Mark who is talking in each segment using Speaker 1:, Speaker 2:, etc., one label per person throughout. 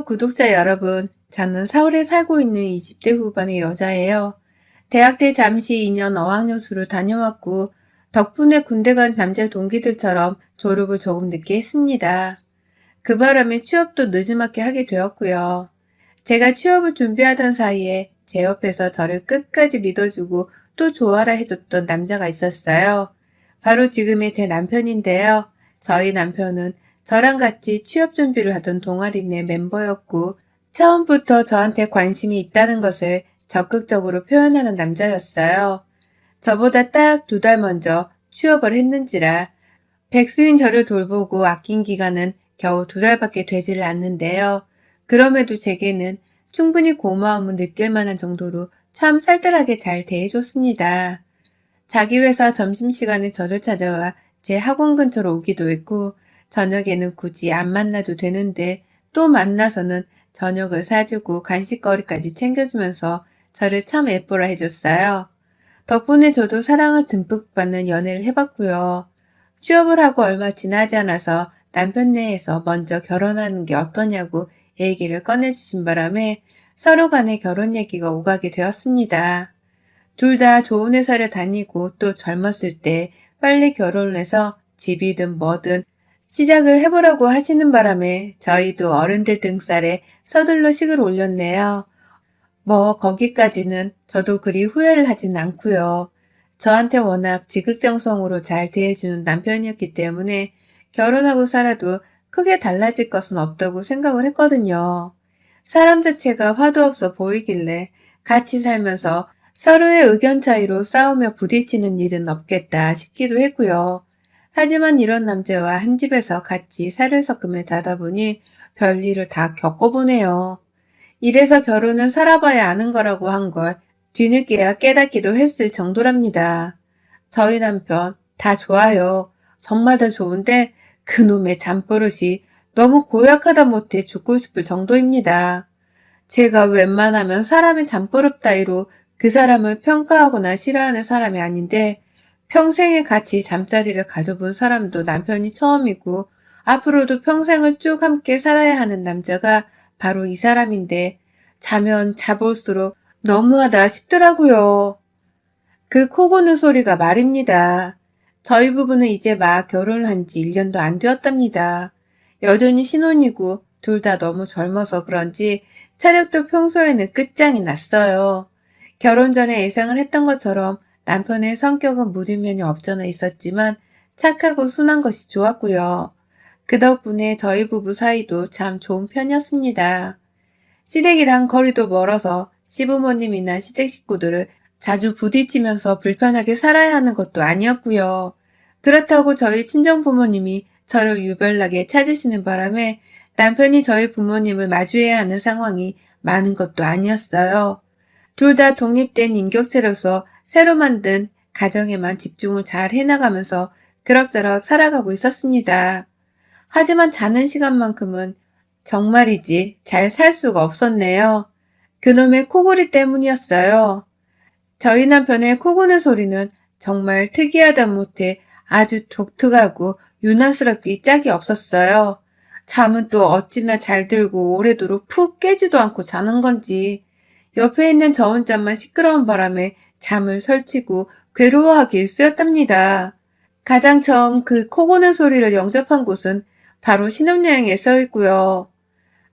Speaker 1: 구독자 여러분, 저는 서울에 살고 있는 20대 후반의 여자예요. 대학 때 잠시 2년 어학연수를 다녀왔고, 덕분에 군대 간 남자 동기들처럼 졸업을 조금 늦게 했습니다. 그 바람에 취업도 늦지막히 하게 되었고요. 제가 취업을 준비하던 사이에 제 옆에서 저를 끝까지 믿어주고 또 좋아라 해줬던 남자가 있었어요. 바로 지금의 제 남편인데요. 저희 남편은 저랑 같이 취업 준비를 하던 동아리 내 멤버였고, 처음부터 저한테 관심이 있다는 것을 적극적으로 표현하는 남자였어요. 저보다 딱 2달 먼저 취업을 했는지라 백수인 저를 돌보고 아낀 기간은 겨우 2달밖에 되지를 않는데요. 그럼에도 제게는 충분히 고마움을 느낄 만한 정도로 참 살뜰하게 잘 대해줬습니다. 자기 회사 점심시간에 저를 찾아와 제 학원 근처로 오기도 했고, 저녁에는 굳이 안 만나도 되는데 또 만나서는 저녁을 사주고 간식거리까지 챙겨주면서 저를 참 예뻐라 해줬어요. 덕분에 저도 사랑을 듬뿍 받는 연애를 해봤고요. 취업을 하고 얼마 지나지 않아서 남편 내에서 먼저 결혼하는 게 어떠냐고 얘기를 꺼내주신 바람에 서로 간에 결혼 얘기가 오가게 되었습니다. 둘 다 좋은 회사를 다니고 또 젊었을 때 빨리 결혼을 해서 집이든 뭐든 시작을 해보라고 하시는 바람에 저희도 어른들 등살에 서둘러 식을 올렸네요. 뭐 거기까지는 저도 그리 후회를 하진 않고요. 저한테 워낙 지극정성으로 잘 대해주는 남편이었기 때문에 결혼하고 살아도 크게 달라질 것은 없다고 생각을 했거든요. 사람 자체가 화도 없어 보이길래 같이 살면서 서로의 의견 차이로 싸우며 부딪히는 일은 없겠다 싶기도 했고요. 하지만 이런 남자와 한 집에서 같이 살을 섞으며 자다 보니 별일을 다 겪어보네요. 이래서 결혼은 살아봐야 아는 거라고 한 걸 뒤늦게야 깨닫기도 했을 정도랍니다. 저희 남편 다 좋아요. 정말 다 좋은데 그놈의 잠버릇이 너무 고약하다 못해 죽고 싶을 정도입니다. 제가 웬만하면 사람의 잠버릇 따위로 그 사람을 평가하거나 싫어하는 사람이 아닌데, 평생에 같이 잠자리를 가져본 사람도 남편이 처음이고 앞으로도 평생을 쭉 함께 살아야 하는 남자가 바로 이 사람인데, 자면 자볼수록 너무하다 싶더라고요. 그 코 고는 소리가 말입니다. 저희 부부는 이제 막 결혼을 한 지 1년도 안 되었답니다. 여전히 신혼이고 둘 다 너무 젊어서 그런지 체력도 평소에는 끝장이 났어요. 결혼 전에 예상을 했던 것처럼 남편의 성격은 무딘 면이 없잖아 있었지만 착하고 순한 것이 좋았고요. 그 덕분에 저희 부부 사이도 참 좋은 편이었습니다. 시댁이랑 거리도 멀어서 시부모님이나 시댁 식구들을 자주 부딪히면서 불편하게 살아야 하는 것도 아니었고요. 그렇다고 저희 친정부모님이 저를 유별나게 찾으시는 바람에 남편이 저희 부모님을 마주해야 하는 상황이 많은 것도 아니었어요. 둘 다 독립된 인격체로서 새로 만든 가정에만 집중을 잘 해나가면서 그럭저럭 살아가고 있었습니다. 하지만 자는 시간만큼은 정말이지 잘 살 수가 없었네요. 그놈의 코골이 때문이었어요. 저희 남편의 코고는 소리는 정말 특이하다 못해 아주 독특하고 유난스럽게 짝이 없었어요. 잠은 또 어찌나 잘 들고 오래도록 푹 깨지도 않고 자는 건지 옆에 있는 저 혼자만 시끄러운 바람에 잠을 설치고 괴로워하기 일쑤였답니다. 가장 처음 그 코고는 소리를 영접한 곳은 바로 신혼여행에 써 있고요.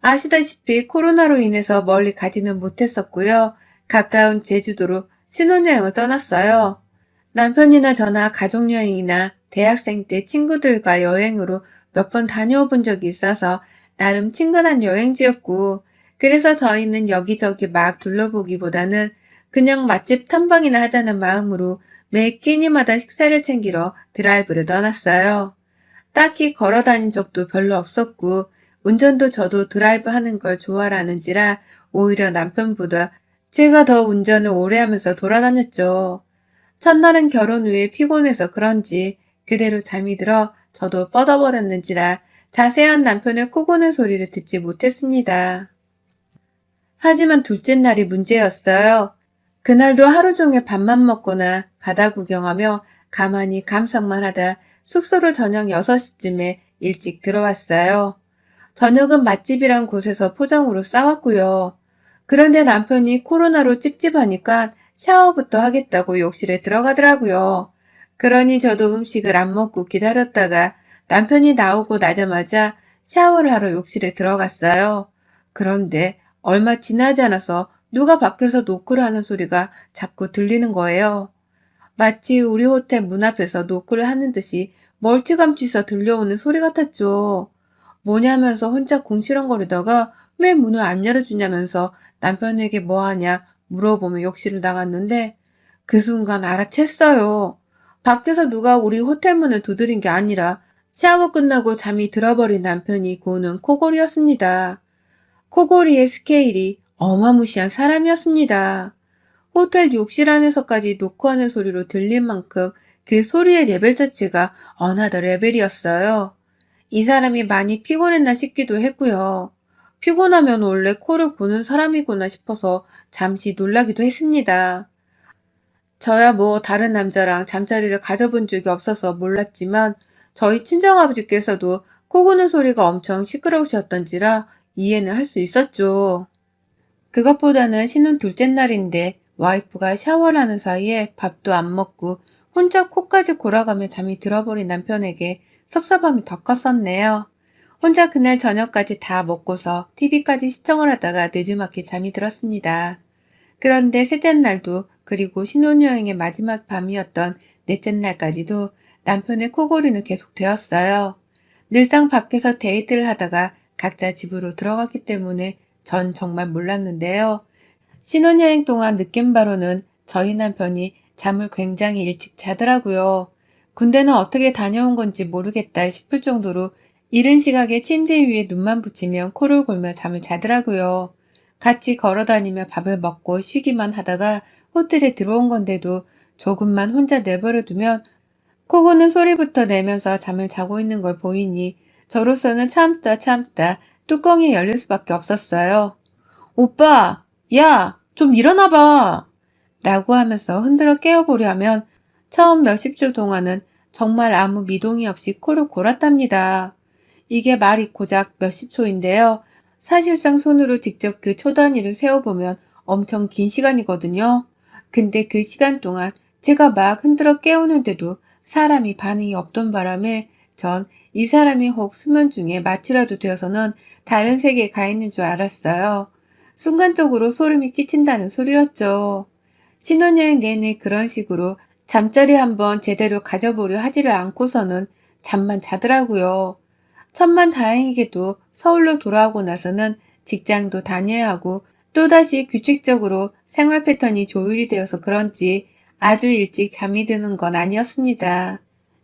Speaker 1: 아시다시피 코로나로 인해서 멀리 가지는 못했었고요. 가까운 제주도로 신혼여행을 떠났어요. 남편이나 저나 가족여행이나 대학생 때 친구들과 여행으로 몇 번 다녀와 본 적이 있어서 나름 친근한 여행지였고, 그래서 저희는 여기저기 막 둘러보기보다는 그냥 맛집 탐방이나 하자는 마음으로 매 끼니마다 식사를 챙기러 드라이브를 떠났어요. 딱히 걸어 다닌 적도 별로 없었고 운전도 저도 드라이브 하는 걸 좋아하는지라 오히려 남편보다 제가 더 운전을 오래 하면서 돌아다녔죠. 첫날은 결혼 후에 피곤해서 그런지 그대로 잠이 들어 저도 뻗어버렸는지라 자세한 남편의 코 고는 소리를 듣지 못했습니다. 하지만 둘째 날이 문제였어요. 그날도 하루 종일 밥만 먹거나 바다 구경하며 가만히 감상만 하다 숙소로 저녁 6시쯤에 일찍 들어왔어요. 저녁은 맛집이란 곳에서 포장으로 싸왔고요. 그런데 남편이 코로나로 찝찝하니까 샤워부터 하겠다고 욕실에 들어가더라고요. 그러니 저도 음식을 안 먹고 기다렸다가 남편이 나오고 나자마자 샤워를 하러 욕실에 들어갔어요. 그런데 얼마 지나지 않아서 누가 밖에서 노크를 하는 소리가 자꾸 들리는 거예요. 마치 우리 호텔 문 앞에서 노크를 하는 듯이 멀찌감치서 들려오는 소리 같았죠. 뭐냐면서 혼자 궁시렁거리다가 왜 문을 안 열어주냐면서 남편에게 뭐하냐 물어보며 욕실을 나갔는데 그 순간 알아챘어요. 밖에서 누가 우리 호텔 문을 두드린 게 아니라 샤워 끝나고 잠이 들어버린 남편이 고는 코골이였습니다. 코골이의 스케일이 어마무시한 사람이었습니다. 호텔 욕실 안에서까지 노크하는 소리로 들릴 만큼 그 소리의 레벨 자체가 어나더 레벨이었어요. 이 사람이 많이 피곤했나 싶기도 했고요. 피곤하면 원래 코를 고는 사람이구나 싶어서 잠시 놀라기도 했습니다. 저야 뭐 다른 남자랑 잠자리를 가져본 적이 없어서 몰랐지만 저희 친정아버지께서도 코 고는 소리가 엄청 시끄러우셨던지라 이해는 할 수 있었죠. 그것보다는 신혼 둘째 날인데 와이프가 샤워를 하는 사이에 밥도 안 먹고 혼자 코까지 골아가며 잠이 들어버린 남편에게 섭섭함이 더 컸었네요. 혼자 그날 저녁까지 다 먹고서 TV까지 시청을 하다가 늦지막히 잠이 들었습니다. 그런데 셋째 날도 그리고 신혼여행의 마지막 밤이었던 넷째 날까지도 남편의 코골이는 계속되었어요. 늘상 밖에서 데이트를 하다가 각자 집으로 들어갔기 때문에 전 정말 몰랐는데요. 신혼여행 동안 느낀 바로는 저희 남편이 잠을 굉장히 일찍 자더라고요. 군대는 어떻게 다녀온 건지 모르겠다 싶을 정도로 이른 시각에 침대 위에 눈만 붙이면 코를 골며 잠을 자더라고요. 같이 걸어다니며 밥을 먹고 쉬기만 하다가 호텔에 들어온 건데도 조금만 혼자 내버려두면 코 고는 소리부터 내면서 잠을 자고 있는 걸 보이니 저로서는 참다 뚜껑이 열릴 수밖에 없었어요. 오빠, 야, 좀 일어나봐. 라고 하면서 흔들어 깨워보려 하면 처음 몇십 초 동안은 정말 아무 미동이 없이 코를 골았답니다. 이게 말이 고작 몇십 초인데요. 사실상 손으로 직접 그 초 단위를 세어보면 엄청 긴 시간이거든요. 근데 그 시간 동안 제가 막 흔들어 깨우는데도 사람이 반응이 없던 바람에 전 이 사람이 혹 수면 중에 마취라도 되어서는 다른 세계에 가 있는 줄 알았어요. 순간적으로 소름이 끼친다는 소리였죠. 신혼여행 내내 그런 식으로 잠자리 한번 제대로 가져보려 하지를 않고서는 잠만 자더라고요. 천만다행히게도 서울로 돌아오고 나서는 직장도 다녀야 하고 또다시 규칙적으로 생활 패턴이 조율이 되어서 그런지 아주 일찍 잠이 드는 건 아니었습니다.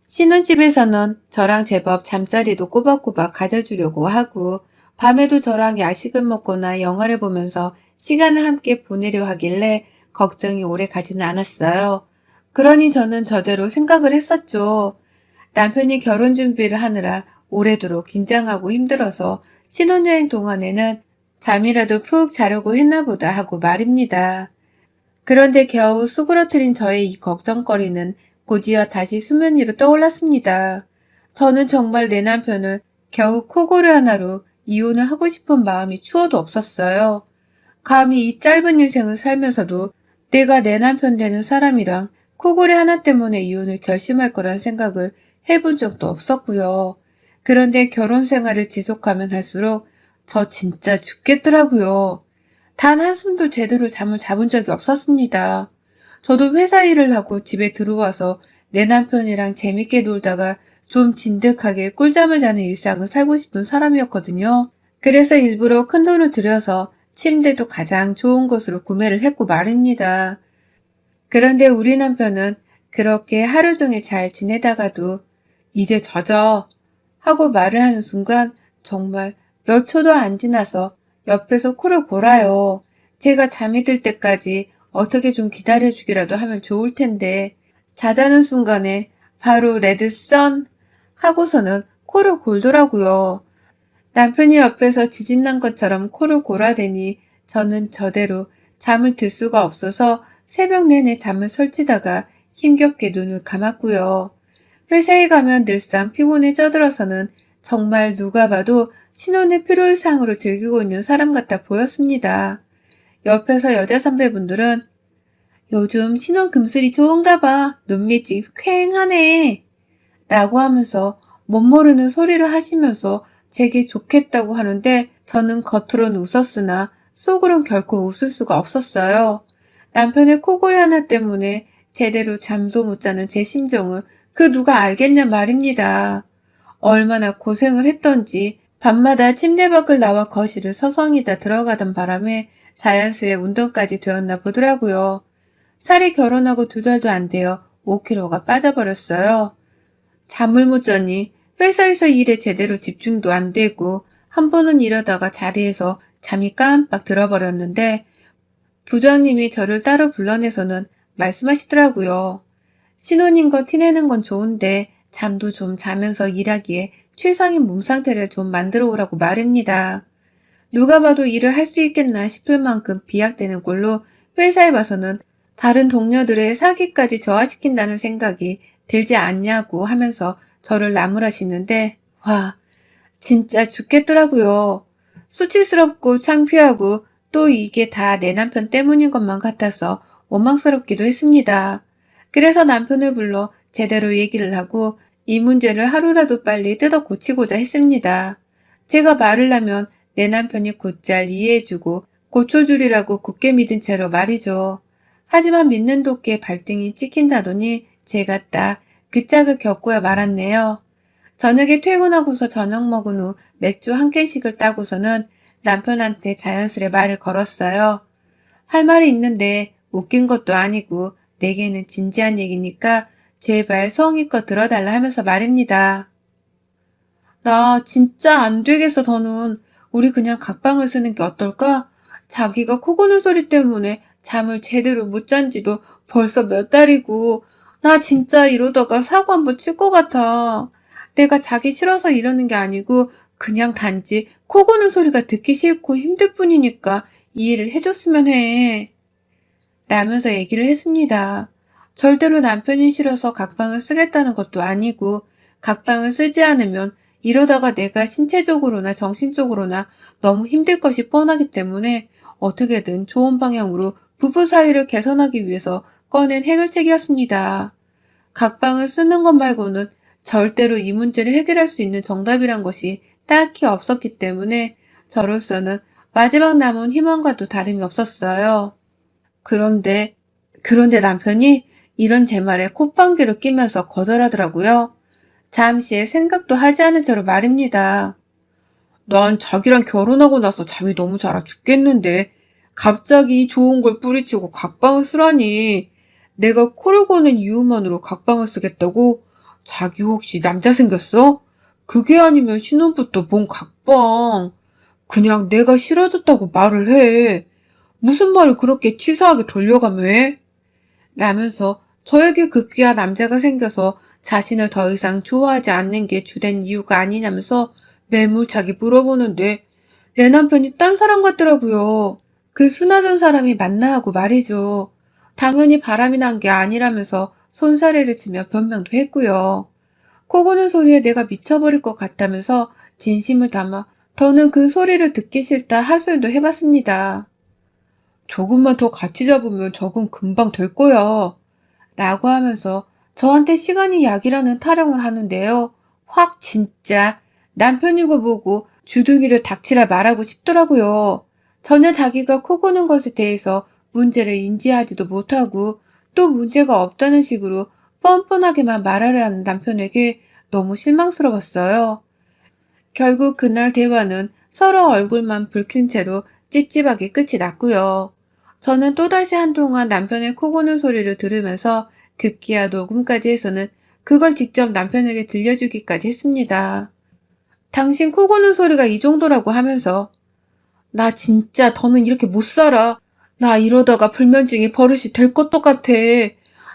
Speaker 1: 신혼집에서는 저랑 제법 잠자리도 꼬박꼬박 가져주려고 하고 밤에도 저랑 야식을 먹거나 영화를 보면서 시간을 함께 보내려 하길래 걱정이 오래 가지는 않았어요. 그러니 저는 저대로 생각을 했었죠. 남편이 결혼 준비를 하느라 오래도록 긴장하고 힘들어서 신혼여행 동안에는 잠이라도 푹 자려고 했나 보다 하고 말입니다. 그런데 겨우 수그러뜨린 저의 이 걱정거리는 곧이어 다시 수면 위로 떠올랐습니다. 저는 정말 내 남편을 겨우 코골이 하나로 이혼을 하고 싶은 마음이 추워도 없었어요. 감히 이 짧은 인생을 살면서도 내가 내 남편 되는 사람이랑 코골이 하나 때문에 이혼을 결심할 거란 생각을 해본 적도 없었고요. 그런데 결혼 생활을 지속하면 할수록 저 진짜 죽겠더라고요. 단 한숨도 제대로 잠을 자본 적이 없었습니다. 저도 회사 일을 하고 집에 들어와서 내 남편이랑 재밌게 놀다가 좀 진득하게 꿀잠을 자는 일상을 살고 싶은 사람이었거든요. 그래서 일부러 큰돈을 들여서 침대도 가장 좋은 것으로 구매를 했고 말입니다. 그런데 우리 남편은 그렇게 하루 종일 잘 지내다가도 이제 젖어 하고 말을 하는 순간 정말 몇 초도 안 지나서 옆에서 코를 골아요. 제가 잠이 들 때까지 어떻게 좀 기다려주기라도 하면 좋을 텐데 자자는 순간에 바로 레드선 하고서는 코를 골더라고요. 남편이 옆에서 지진난 것처럼 코를 골아대니 저는 저대로 잠을 들 수가 없어서 새벽 내내 잠을 설치다가 힘겹게 눈을 감았고요. 회사에 가면 늘상 피곤에 쪄들어서는 정말 누가 봐도 신혼을 필요이상으로 즐기고 있는 사람 같아 보였습니다. 옆에서 여자 선배분들은 요즘 신혼 금슬이 좋은가 봐. 눈밑이 퀭하네. 라고 하면서 못 모르는 소리를 하시면서 제게 좋겠다고 하는데 저는 겉으로는 웃었으나 속으론 결코 웃을 수가 없었어요. 남편의 코골이 하나 때문에 제대로 잠도 못 자는 제 심정을 그 누가 알겠냐 말입니다. 얼마나 고생을 했던지 밤마다 침대 밖을 나와 거실을 서성이다 들어가던 바람에 자연스레 운동까지 되었나 보더라고요. 살이 결혼하고 2달도 안 되어 5kg가 빠져버렸어요. 잠을 못 자니 회사에서 일에 제대로 집중도 안 되고 한 번은 이러다가 자리에서 잠이 깜빡 들어버렸는데 부장님이 저를 따로 불러내서는 말씀하시더라고요. 신혼인 거 티내는 건 좋은데 잠도 좀 자면서 일하기에 최상의 몸 상태를 좀 만들어 오라고 말입니다. 누가 봐도 일을 할 수 있겠나 싶을 만큼 비약되는 꼴로 회사에 와서는 다른 동료들의 사기까지 저하시킨다는 생각이 들지 않냐고 하면서 저를 나무라시는데 와 진짜 죽겠더라고요. 수치스럽고 창피하고 또 이게 다 내 남편 때문인 것만 같아서 원망스럽기도 했습니다. 그래서 남편을 불러 제대로 얘기를 하고 이 문제를 하루라도 빨리 뜯어 고치고자 했습니다. 제가 말을 하면 내 남편이 곧잘 이해해주고 고쳐주리라고 굳게 믿은 채로 말이죠. 하지만 믿는 도끼에 발등이 찍힌다더니 제가 딱 그 짝을 겪고야 말았네요. 저녁에 퇴근하고서 저녁 먹은 후 맥주 한 캔씩을 따고서는 남편한테 자연스레 말을 걸었어요. 할 말이 있는데 웃긴 것도 아니고 내게는 진지한 얘기니까 제발 성의껏 들어달라 하면서 말입니다. 나 진짜 안 되겠어 더는. 우리 그냥 각방을 쓰는 게 어떨까? 자기가 코 고는 소리 때문에 잠을 제대로 못 잔 지도 벌써 몇 달이고 나 진짜 이러다가 사고 한번 칠 것 같아. 내가 자기 싫어서 이러는 게 아니고 그냥 단지 코 고는 소리가 듣기 싫고 힘들 뿐이니까 이해를 해줬으면 해. 라면서 얘기를 했습니다. 절대로 남편이 싫어서 각방을 쓰겠다는 것도 아니고 각방을 쓰지 않으면 이러다가 내가 신체적으로나 정신적으로나 너무 힘들 것이 뻔하기 때문에 어떻게든 좋은 방향으로 부부 사이를 개선하기 위해서 꺼낸 해결책이었습니다. 각방을 쓰는 것 말고는 절대로 이 문제를 해결할 수 있는 정답이란 것이 딱히 없었기 때문에 저로서는 마지막 남은 희망과도 다름이 없었어요. 그런데 남편이 이런 제 말에 콧방귀를 끼면서 거절하더라고요. 잠시 생각도 하지 않은 채로 말입니다. 난 자기랑 결혼하고 나서 잠이 너무 잘 와 죽겠는데 갑자기 좋은 걸 뿌리치고 각방을 쓰라니. 내가 코를 고는 이유만으로 각방을 쓰겠다고? 자기 혹시 남자 생겼어? 그게 아니면 신혼부터 뭔 각방. 그냥 내가 싫어졌다고 말을 해. 무슨 말을 그렇게 치사하게 돌려가며 해? 라면서 저에게 급기야 남자가 생겨서 자신을 더 이상 좋아하지 않는 게 주된 이유가 아니냐면서 매몰차게 물어보는데 내 남편이 딴 사람 같더라고요. 그 순하던 사람이 맞나 하고 말이죠. 당연히 바람이 난 게 아니라면서 손사래를 치며 변명도 했고요. 코 고는 소리에 내가 미쳐버릴 것 같다면서 진심을 담아 더는 그 소리를 듣기 싫다 하소연도 해봤습니다. 조금만 더 같이 잡으면 적응 금방 될 거야. 라고 하면서 저한테 시간이 약이라는 타령을 하는데요. 확 진짜 남편이고 뭐고 주둥이를 닥치라 말하고 싶더라고요. 전혀 자기가 코 고는 것에 대해서 문제를 인지하지도 못하고 또 문제가 없다는 식으로 뻔뻔하게만 말하려 하는 남편에게 너무 실망스러웠어요. 결국 그날 대화는 서로 얼굴만 붉힌 채로 찝찝하게 끝이 났고요. 저는 또다시 한동안 남편의 코 고는 소리를 들으면서 급기야 녹음까지 해서는 그걸 직접 남편에게 들려주기까지 했습니다. 당신 코 고는 소리가 이 정도라고 하면서 나 진짜 더는 이렇게 못 살아. 나 이러다가 불면증이 버릇이 될 것도 같아.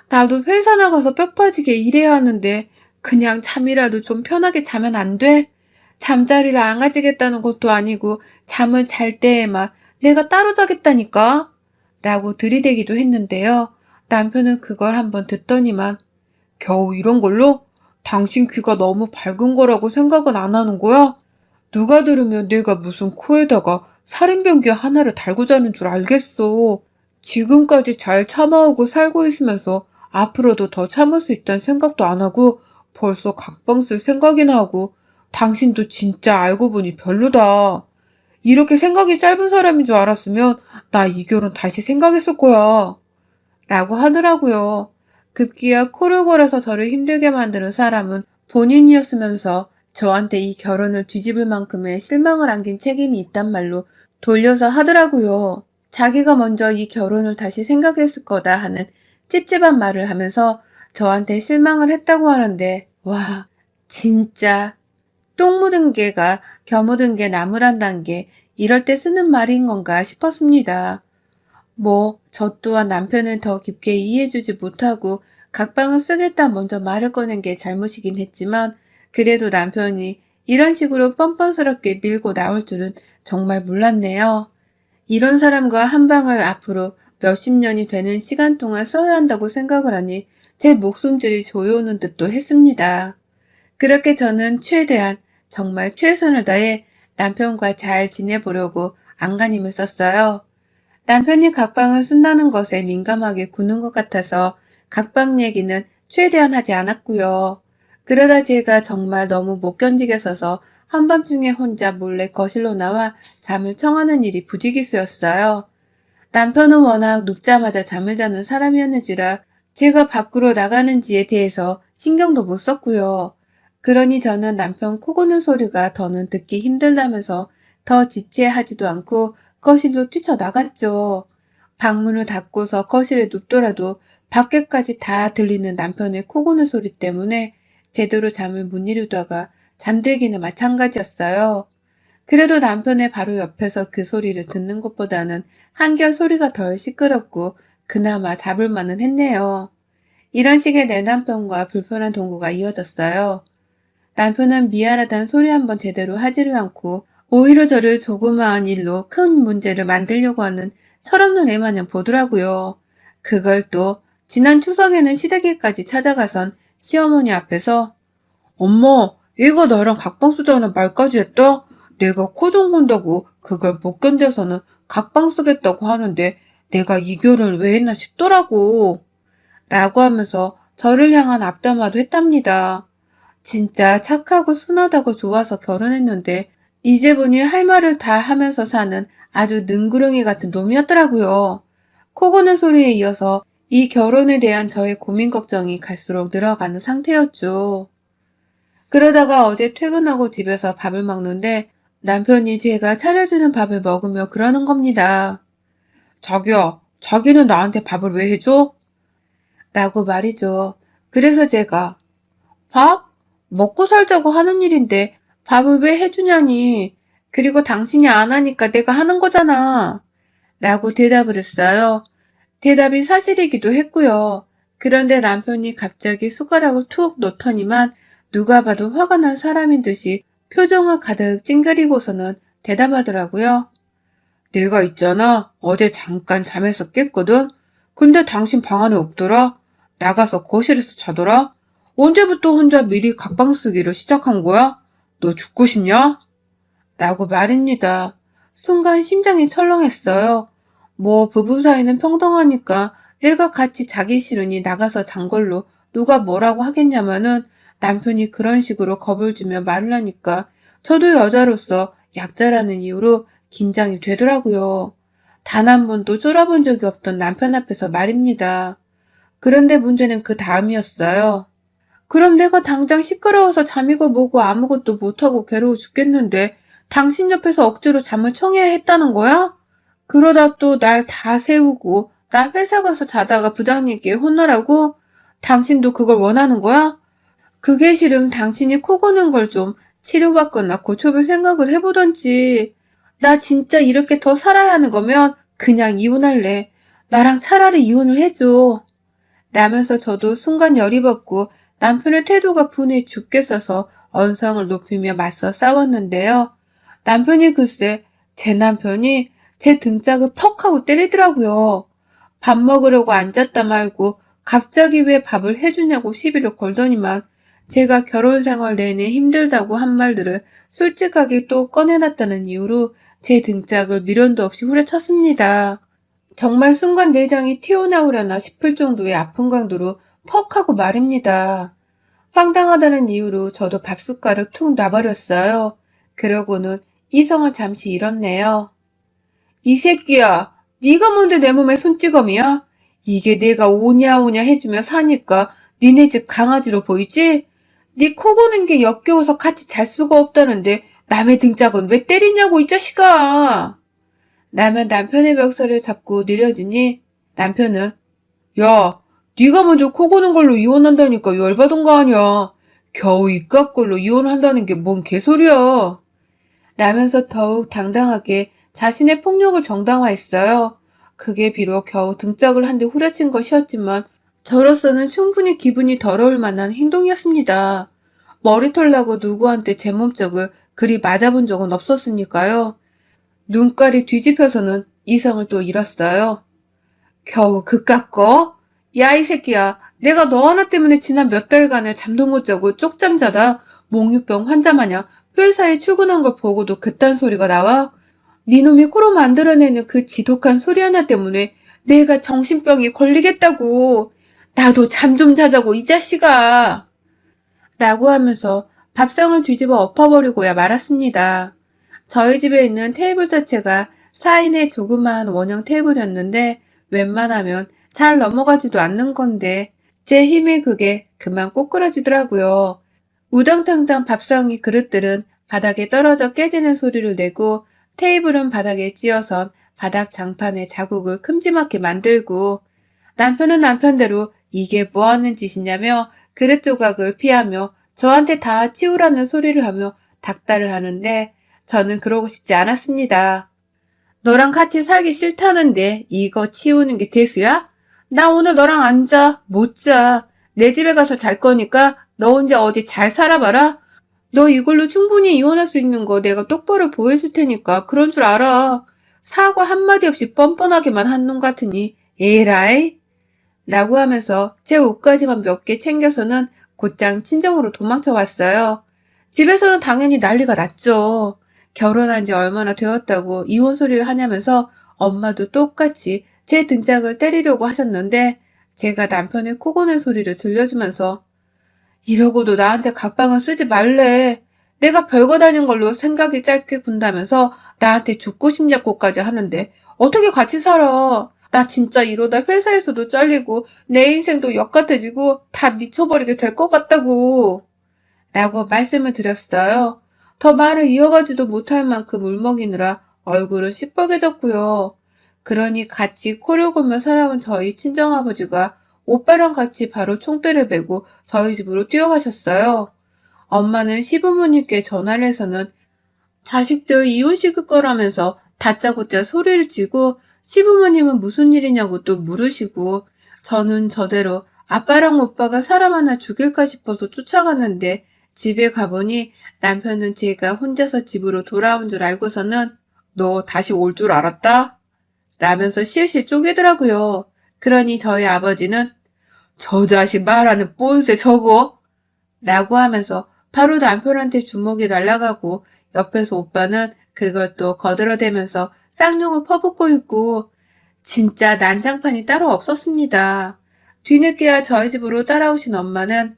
Speaker 1: 나도 회사 나가서 뼈 빠지게 일해야 하는데 그냥 잠이라도 좀 편하게 자면 안 돼? 잠자리를 안 가지겠다는 것도 아니고 잠을 잘 때에만 내가 따로 자겠다니까? 라고 들이대기도 했는데요. 남편은 그걸 한번 듣더니만 겨우 이런 걸로? 당신 귀가 너무 밝은 거라고 생각은 안 하는 거야? 누가 들으면 내가 무슨 코에다가 살인병기 하나를 달고 자는 줄 알겠어. 지금까지 잘 참아오고 살고 있으면서 앞으로도 더 참을 수 있다는 생각도 안 하고 벌써 각방 쓸 생각이나 하고 당신도 진짜 알고 보니 별로다. 이렇게 생각이 짧은 사람인 줄 알았으면 나 이 결혼 다시 생각했을 거야. 라고 하더라고요. 급기야 코를 골아서 저를 힘들게 만드는 사람은 본인이었으면서 저한테 이 결혼을 뒤집을 만큼의 실망을 안긴 책임이 있단 말로 돌려서 하더라고요. 자기가 먼저 이 결혼을 다시 생각했을 거다 하는 찝찝한 말을 하면서 저한테 실망을 했다고 하는데, 와, 진짜 똥 묻은 개가 겨 묻은 게 나무란단 게 이럴 때 쓰는 말인 건가 싶었습니다. 저 또한 남편을 더 깊게 이해해주지 못하고 각방을 쓰겠다 먼저 말을 꺼낸 게 잘못이긴 했지만 그래도 남편이 이런 식으로 뻔뻔스럽게 밀고 나올 줄은 정말 몰랐네요. 이런 사람과 한 방을 앞으로 몇십 년이 되는 시간 동안 써야 한다고 생각을 하니 제 목숨줄이 조여오는 듯도 했습니다. 그렇게 저는 최대한 정말 최선을 다해 남편과 잘 지내보려고 안간힘을 썼어요. 남편이 각방을 쓴다는 것에 민감하게 구는 것 같아서 각방 얘기는 최대한 하지 않았고요. 그러다 제가 정말 너무 못 견디겠어서 한밤중에 혼자 몰래 거실로 나와 잠을 청하는 일이 부지기수였어요. 남편은 워낙 눕자마자 잠을 자는 사람이었는지라 제가 밖으로 나가는지에 대해서 신경도 못 썼고요. 그러니 저는 남편 코 고는 소리가 더는 듣기 힘들다면서 더 지체하지도 않고 거실로 뛰쳐나갔죠. 방문을 닫고서 거실에 눕더라도 밖에까지 다 들리는 남편의 코 고는 소리 때문에 제대로 잠을 못 이루다가 잠들기는 마찬가지였어요. 그래도 남편의 바로 옆에서 그 소리를 듣는 것보다는 한결 소리가 덜 시끄럽고 그나마 잡을 만은 했네요. 이런 식의 내 남편과 불편한 동거가 이어졌어요. 남편은 미안하다는 소리 한번 제대로 하지를 않고 오히려 저를 조그마한 일로 큰 문제를 만들려고 하는 철없는 애 마냥 보더라고요. 그걸 또 지난 추석에는 시댁에까지 찾아가선 시어머니 앞에서 엄마, 얘가 나랑 각방 쓰자는 말까지 했다? 내가 코 좀 건다고 그걸 못 견뎌서는 각방 쓰겠다고 하는데 내가 이 결혼을 왜 했나 싶더라고. 라고 하면서 저를 향한 앞담화도 했답니다. 진짜 착하고 순하다고 좋아서 결혼했는데 이제 보니 할 말을 다 하면서 사는 아주 능구렁이 같은 놈이었더라고요. 코 고는 소리에 이어서 이 결혼에 대한 저의 고민 걱정이 갈수록 늘어가는 상태였죠. 그러다가 어제 퇴근하고 집에서 밥을 먹는데 남편이 제가 차려주는 밥을 먹으며 그러는 겁니다. 자기야, 자기는 나한테 밥을 왜 해줘? 라고 말이죠. 그래서 제가 밥? 먹고 살자고 하는 일인데 밥을 왜 해주냐니. 그리고 당신이 안 하니까 내가 하는 거잖아. 라고 대답을 했어요. 대답이 사실이기도 했고요. 그런데 남편이 갑자기 숟가락을 툭 놓더니만 누가 봐도 화가 난 사람인 듯이 표정을 가득 찡그리고서는 대답하더라고요. 내가 있잖아. 어제 잠깐 잠에서 깼거든. 근데 당신 방 안에 없더라. 나가서 거실에서 자더라. 언제부터 혼자 미리 각방 쓰기를 시작한 거야? 너 죽고 싶냐? 라고 말입니다. 순간 심장이 철렁했어요. 부부 사이는 평등하니까 내가 같이 자기 싫으니 나가서 잔 걸로 누가 뭐라고 하겠냐마는 남편이 그런 식으로 겁을 주며 말을 하니까 저도 여자로서 약자라는 이유로 긴장이 되더라고요. 단 한 번도 쫄아본 적이 없던 남편 앞에서 말입니다. 그런데 문제는 그 다음이었어요. 그럼 내가 당장 시끄러워서 잠이고 뭐고 아무것도 못하고 괴로워 죽겠는데 당신 옆에서 억지로 잠을 청해야 했다는 거야? 그러다 또 날 다 세우고 나 회사 가서 자다가 부장님께 혼나라고? 당신도 그걸 원하는 거야? 그게 싫음 당신이 코 고는 걸 좀 치료받거나 고쳐볼 생각을 해보던지. 나 진짜 이렇게 더 살아야 하는 거면 그냥 이혼할래. 나랑 차라리 이혼을 해줘. 라면서 저도 순간 열이 받고 남편의 태도가 분해 죽겠어서 언성을 높이며 맞서 싸웠는데요. 남편이 글쎄 제 남편이 제 등짝을 퍽 하고 때리더라고요. 밥 먹으려고 앉았다 말고 갑자기 왜 밥을 해주냐고 시비를 걸더니만 제가 결혼 생활 내내 힘들다고 한 말들을 솔직하게 또 꺼내놨다는 이유로 제 등짝을 미련도 없이 후려쳤습니다. 정말 순간 내장이 튀어나오려나 싶을 정도의 아픈 강도로 퍽 하고 말입니다. 황당하다는 이유로 저도 밥숟가락 툭 놔버렸어요. 그러고는 이성을 잠시 잃었네요. 이 새끼야, 네가 뭔데 내 몸에 손찌검이야? 이게 내가 오냐오냐 해주며 사니까 니네 집 강아지로 보이지? 네 코 고는 게 역겨워서 같이 잘 수가 없다는데 남의 등짝은 왜 때리냐고 이 자식아. 라며 남편의 멱살을 잡고 느려지니 남편은 야, 네가 먼저 코 고는 걸로 이혼한다니까 열받은 거 아니야. 겨우 이깟 걸로 이혼한다는 게 뭔 개소리야. 라면서 더욱 당당하게 자신의 폭력을 정당화했어요. 그게 비록 겨우 등짝을 한 대 후려친 것이었지만 저로서는 충분히 기분이 더러울 만한 행동이었습니다. 머리털 나고 누구한테 제 몸쪽을 그리 맞아본 적은 없었으니까요. 눈깔이 뒤집혀서는 이성을 또 잃었어요. 겨우 그깟 거? 야, 이 새끼야. 내가 너 하나 때문에 지난 몇 달간을 잠도 못 자고 쪽잠 자다 몽유병 환자 마냥 회사에 출근한 걸 보고도 그딴 소리가 나와? 네 놈이 코로 만들어내는 그 지독한 소리 하나 때문에 내가 정신병이 걸리겠다고. 나도 잠 좀 자자고 이 자식아. 라고 하면서 밥상을 뒤집어 엎어버리고야 말았습니다. 저희 집에 있는 테이블 자체가 4인의 조그마한 원형 테이블이었는데 웬만하면 잘 넘어가지도 않는 건데 제 힘의 그게 그만 꼬꾸라지더라고요. 우당탕탕 밥상의 그릇들은 바닥에 떨어져 깨지는 소리를 내고 테이블은 바닥에 찧어선 바닥 장판에 자국을 큼지막히 만들고 남편은 남편대로 이게 뭐하는 짓이냐며 그릇 조각을 피하며 저한테 다 치우라는 소리를 하며 닥달을 하는데 저는 그러고 싶지 않았습니다. 너랑 같이 살기 싫다는데 이거 치우는 게 대수야? 나 오늘 너랑 안 자, 못 자. 내 집에 가서 잘 거니까 너 혼자 어디 잘 살아봐라. 너 이걸로 충분히 이혼할 수 있는 거 내가 똑바로 보여줄 테니까 그런 줄 알아. 사과 한마디 없이 뻔뻔하게만 한 놈 같으니 에라이? 라고 하면서 제 옷까지만 몇 개 챙겨서는 곧장 친정으로 도망쳐 왔어요. 집에서는 당연히 난리가 났죠. 결혼한 지 얼마나 되었다고 이혼 소리를 하냐면서 엄마도 똑같이 제 등짝을 때리려고 하셨는데 제가 남편의 코 고는 소리를 들려주면서 이러고도 나한테 각방을 쓰지 말래. 내가 별거 다닌 걸로 생각이 짧게 군다면서 나한테 죽고 싶냐고까지 하는데 어떻게 같이 살아. 나 진짜 이러다 회사에서도 잘리고 내 인생도 역같아지고 다 미쳐버리게 될 것 같다고. 라고 말씀을 드렸어요. 더 말을 이어가지도 못할 만큼 울먹이느라 얼굴은 시뻘개졌고요. 그러니 같이 코를 골며 살아온 저희 친정아버지가 오빠랑 같이 바로 총대를 메고 저희 집으로 뛰어가셨어요. 엄마는 시부모님께 전화를 해서는 자식들 이혼시킬 거라면서 다짜고짜 소리를 치고 시부모님은 무슨 일이냐고 또 물으시고 저는 저대로 아빠랑 오빠가 사람 하나 죽일까 싶어서 쫓아갔는데 집에 가보니 남편은 제가 혼자서 집으로 돌아온 줄 알고서는 너 다시 올 줄 알았다? 라면서 실실 쪼개더라고요. 그러니 저희 아버지는 저 자식 말하는 꼰세 저거? 라고 하면서 바로 남편한테 주먹이 날아가고 옆에서 오빠는 그걸 또 거들어대면서 쌍욕을 퍼붓고 있고 진짜 난장판이 따로 없었습니다. 뒤늦게야 저희 집으로 따라오신 엄마는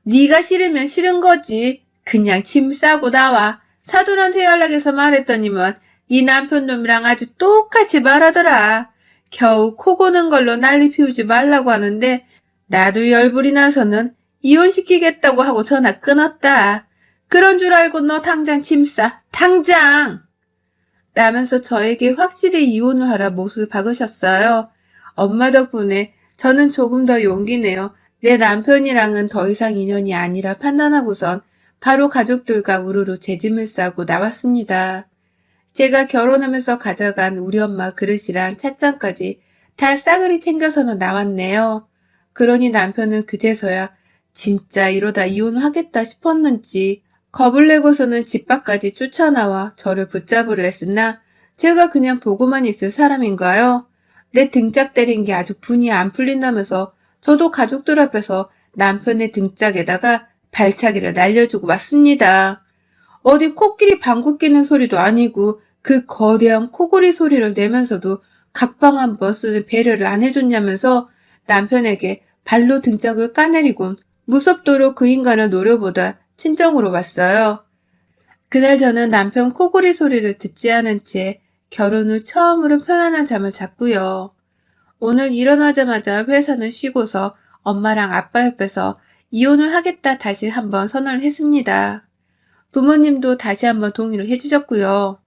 Speaker 1: 네가 싫으면 싫은 거지. 그냥 짐 싸고 나와. 사돈한테 연락해서 말했더니만 네 남편 놈이랑 아주 똑같이 말하더라. 겨우 코 고는 걸로 난리 피우지 말라고 하는데 나도 열불이 나서는 이혼시키겠다고 하고 전화 끊었다. 그런 줄 알고 너 당장 짐 싸. 당장! 라면서 저에게 확실히 이혼을 하라 못을 박으셨어요. 엄마 덕분에 저는 조금 더 용기 내어 내 남편이랑은 더 이상 인연이 아니라 판단하고선 바로 가족들과 우르르 제 짐을 싸고 나왔습니다. 제가 결혼하면서 가져간 우리 엄마 그릇이랑 찻잔까지 다 싸그리 챙겨서는 나왔네요. 그러니 남편은 그제서야 진짜 이러다 이혼하겠다 싶었는지 겁을 내고서는 집 밖까지 쫓아나와 저를 붙잡으려 했으나 제가 그냥 보고만 있을 사람인가요? 내 등짝 때린 게 아주 분이 안 풀린다면서 저도 가족들 앞에서 남편의 등짝에다가 발차기를 날려주고 왔습니다. 어디 코끼리 방귀 뀌는 소리도 아니고 그 거대한 코골이 소리를 내면서도 각방 한번 쓰는 배려를 안 해줬냐면서 남편에게 발로 등짝을 까내리곤 무섭도록 그 인간을 노려보다 친정으로 왔어요. 그날 저는 남편 코골이 소리를 듣지 않은 채 결혼 후 처음으로 편안한 잠을 잤고요. 오늘 일어나자마자 회사는 쉬고서 엄마랑 아빠 옆에서 이혼을 하겠다 다시 한번 선언을 했습니다. 부모님도 다시 한번 동의를 해주셨고요.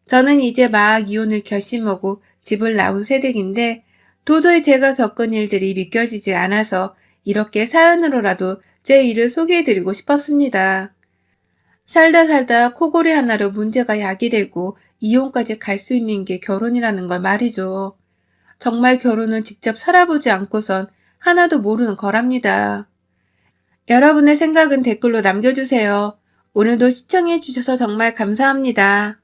Speaker 1: 저는 이제 막 이혼을 결심하고 집을 나온 새댁인데 도저히 제가 겪은 일들이 믿겨지지 않아서 이렇게 사연으로라도 제 일을 소개해드리고 싶었습니다. 살다 살다 코골이 하나로 문제가 야기되고 이혼까지 갈 수 있는 게 결혼이라는 걸 말이죠. 정말 결혼은 직접 살아보지 않고선 하나도 모르는 거랍니다. 여러분의 생각은 댓글로 남겨주세요. 오늘도 시청해주셔서 정말 감사합니다.